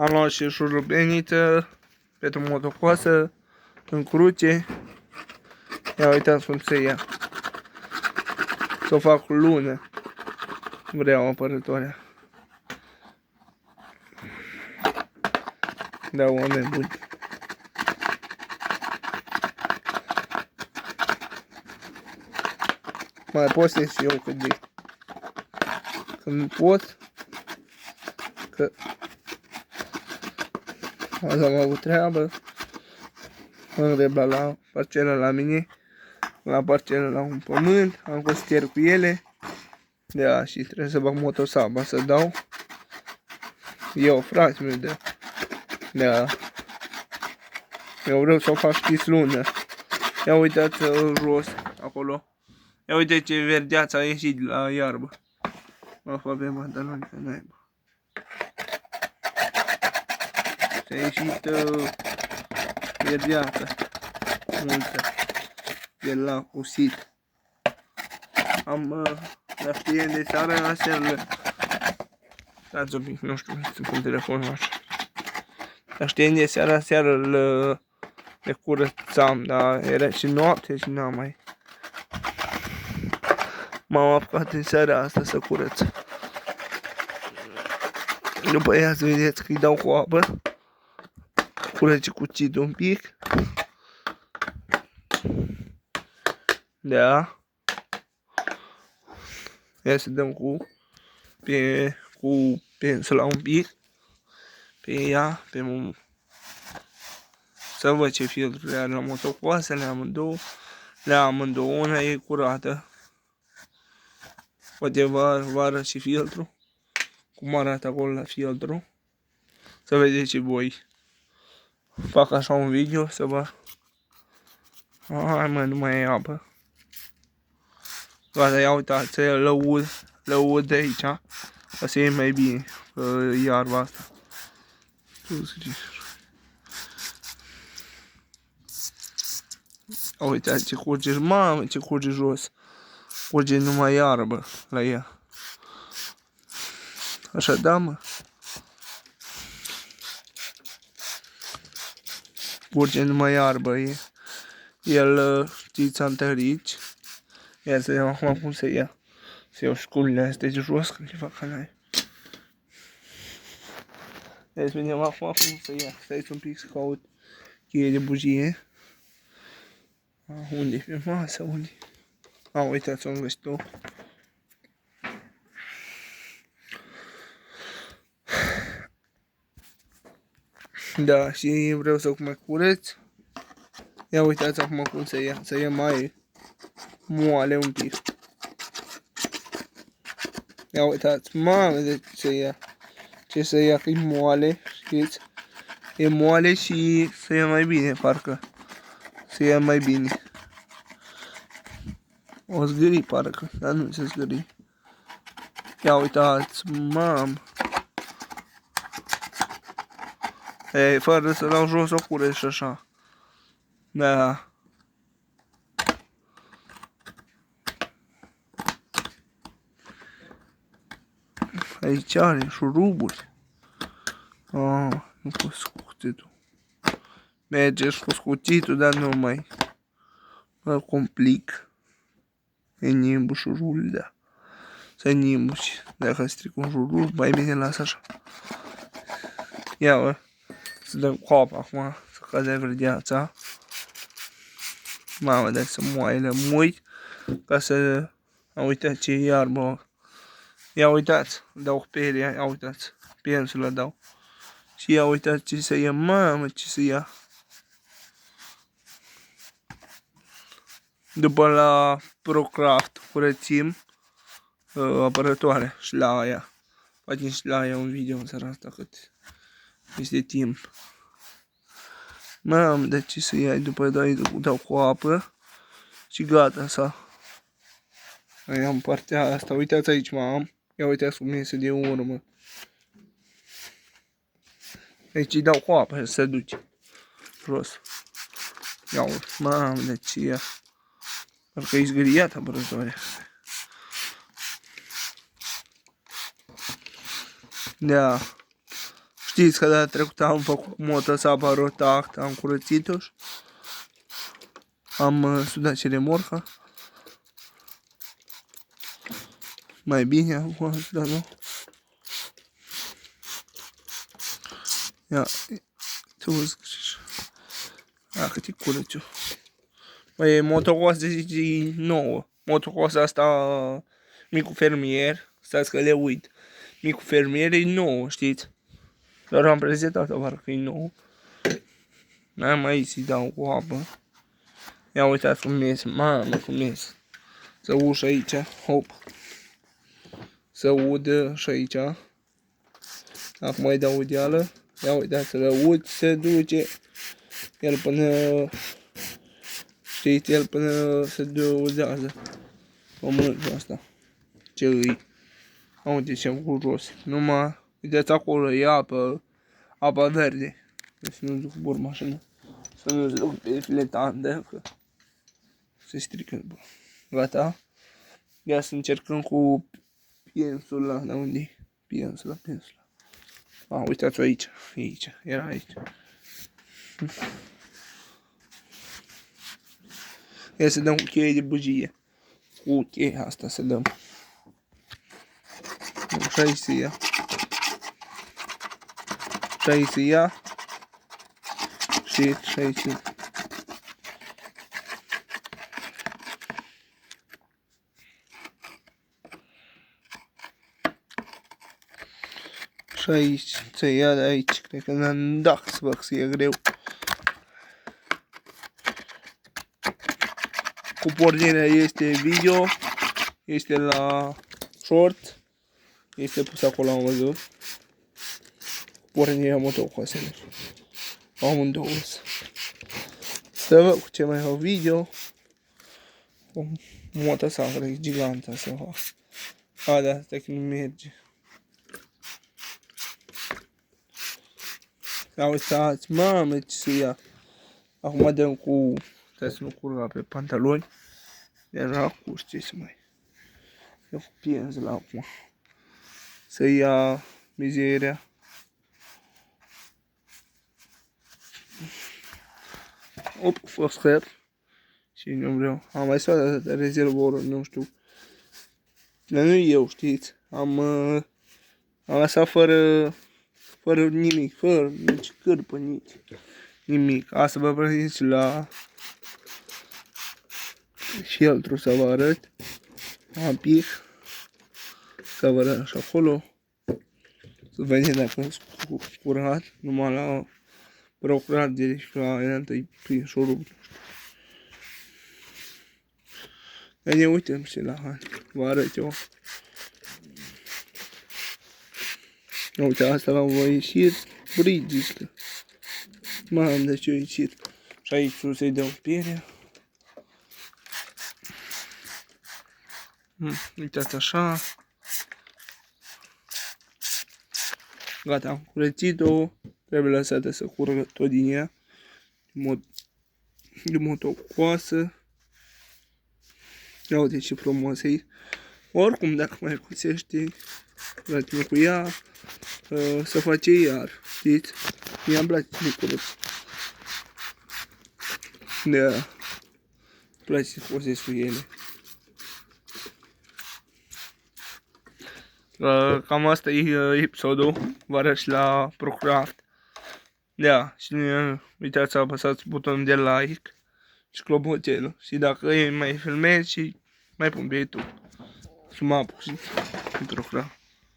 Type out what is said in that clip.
Am luat și șurubeniță pentru motocroasă, în cruce. Ia uitați cum se ia. Să o fac lună. Vreau apărătoarea. Da, o nebun. Mai postez și eu când pot. Că azi am avut treabă. În Rebla la parcela la mine. La parcela la un pământ. Am costier cu ele. Da, și trebuie să bag motosaba să dau. Eu, frate meu, da. Eu vreau să o fac, știți, lună. Ia uitați jos, acolo. Ia uite ce verdeață a ieșit la iarbă. Mă fac pe pantaloni pe naiba. S-a ieșit verdeață. Multă. De la usit. Am la știre de seară, la seară. Stați un pic, nu știu, sunt cu telefonul așa. La știre de seară le curățam, dar era și noapte și n-am mai. M-am apucat în seara asta să curăț. După aia să vedeți că îi dau cu apă. Curăț cuțitul un pic. Da. Ia să dăm cu pensula un pic. Pe ea, să văd ce filtru are la motocroasele amândouă. Le-am amândouă, una e curată. Poate vă arăt și filtru. Cum arată acolo la filtru. Să vedeți și voi. Fac așa un video să vă... Hai mă, nu mai e apă. Gata, ia uitați, lăud de aici. Ca să iei mai bine iarba asta. Uitați ce curge, mamă, ce curge jos. Curge numai iarbă la ea. Așa da, mă. Curge numai iarbă. El, știți, a întărit. Ia să vedem acum cum se ia. Să iau școlile astea de jos când le fac canai. Ia să vedem acum cum se ia. Stai un pic să caut cheie de bujie. Unde e pe masă? Unde? Uitați, am găsit-o. Da, și vreau să mai curăț. Ia uitați acum cum se ia. Să ia mai moale un pic. Ia uitați, mamă, de ce se ia. Ce să ia, că e moale, știți? E moale și să ia mai bine, parcă. Să ia mai bine. O zgâri, parcă, dar nu se zgâri. Ia uitați, mamă. Ei, fără să dau jos o curăț și așa. Da. Aici are șuruburi. Nu cu scuțitul. Merge și cu scuțitul, dar nu mai mă complic. E nimbu șurubul, da. Să nimbuci. Dacă stric un șurub, mai bine las așa. Ia, bă. Să dăm cu apă acum, să caze verdeața. Mamă, dar să moaile mult. Ca să... Uitați ce iarbă. Ia uitați, dau pe ele, ia uitați. Pensula dau. Și ia uitați ce se ia, mamă, ce se ia. După la ProCraft curățim apărătoare și la aia. Facem și la aia un video în seara asta cât este timp. Mamă, de ce să iei, după dau cu apă și gata sa. Aia în partea asta, uitați aici am. Ia uitați cum iese de urmă. Aici îi dau cu apă și se duce jos. Ia uite, mamă, de ce ia. Parcă e zgâriată apărătoarea. Da. Știți că data trecută am făcut motosapa rotact, am curățit-o și am sudat și remorca. Mai bine acum, dar nu. Ia, te văd cât e curățiu. Băi, motocoasă zice nouă. Motocoasa asta, Micu Fermier, stați că le uit. Micu Fermier e nouă, știți? Dar am prezentat-o, parcă e nouă. N-am mai să-i dau cu apă. Ia uitați cum iese, mamă cum iese. Să uși aici, hop. Să udă și aici. Acum îi dau udeală. Ia uitați, să ud, se duce. El până... Știți, el până se udează. Pământul ăsta. Ce îi. Uite ce am cu jos. Numai, uitați acolo, e apă. Apa verde. Deci nu duc bur mașină. Să nu-ți duc pe filetandă, că se strică. Gata. Ia să încercăm cu pensula. Da, unde-i? Pensula. Uitați-o aici. Era aici. Ia să dăm cu cheie de bujie. Cu cheia asta să dăm. Și aici se ia. Și aici se ia. Și aici. Și aici se ia de aici. Cred că n-am dat să fac să e greu. Cu pornirea este video. Este la short. Este pus acolo, am văzut. Pornirea motocoaselor. Amândouă. Să văd cu ce mai fac video. O motosacră gigantă să fac. Da, asta că nu merge. Ia uitați, mamă ce se ia. Acum dăm cu... Stai să nu curga pe pantaloni. Era curs, ce să mai... Eu cu pienză la acum. Să ia mizeria. Op, fost scăp. Și nu vreau. Am mai stat rezervorul, nu știu. Dar nu eu, știți. Am lăsat fără nimic, fără nici cârpă, nici nimic. Asta vă prezint la filtru să vă arăt. Un pic. Să vă arăt așa acolo. Să vedeți dacă e curat. Numai la procurat direct la înaltă prin șurub. Dar ne uităm și la hai. Vă arăt eu. Uite, asta l-am ieșit. Brigică. Mamă, de ce a ieșit. Și aici să-i dau pierea. Uitați așa. Gata, am curățit-o. Trebuie lăsată să curgă tot din ea. De motocoasă. Ia uite ce frumos e. Oricum, dacă mai cuțește, dați-mă cu ea, să face iar, știți? Mie îmi place să curăț. Da. Îmi place să folosesc cu ele. Cam asta e episodul. Vă arăt și la Procraft. Da, și uitați să apăsați butonul de like și clopoțelul. Și dacă mai filmez și mai pun pe YouTube. Și mă apuc și Procraft.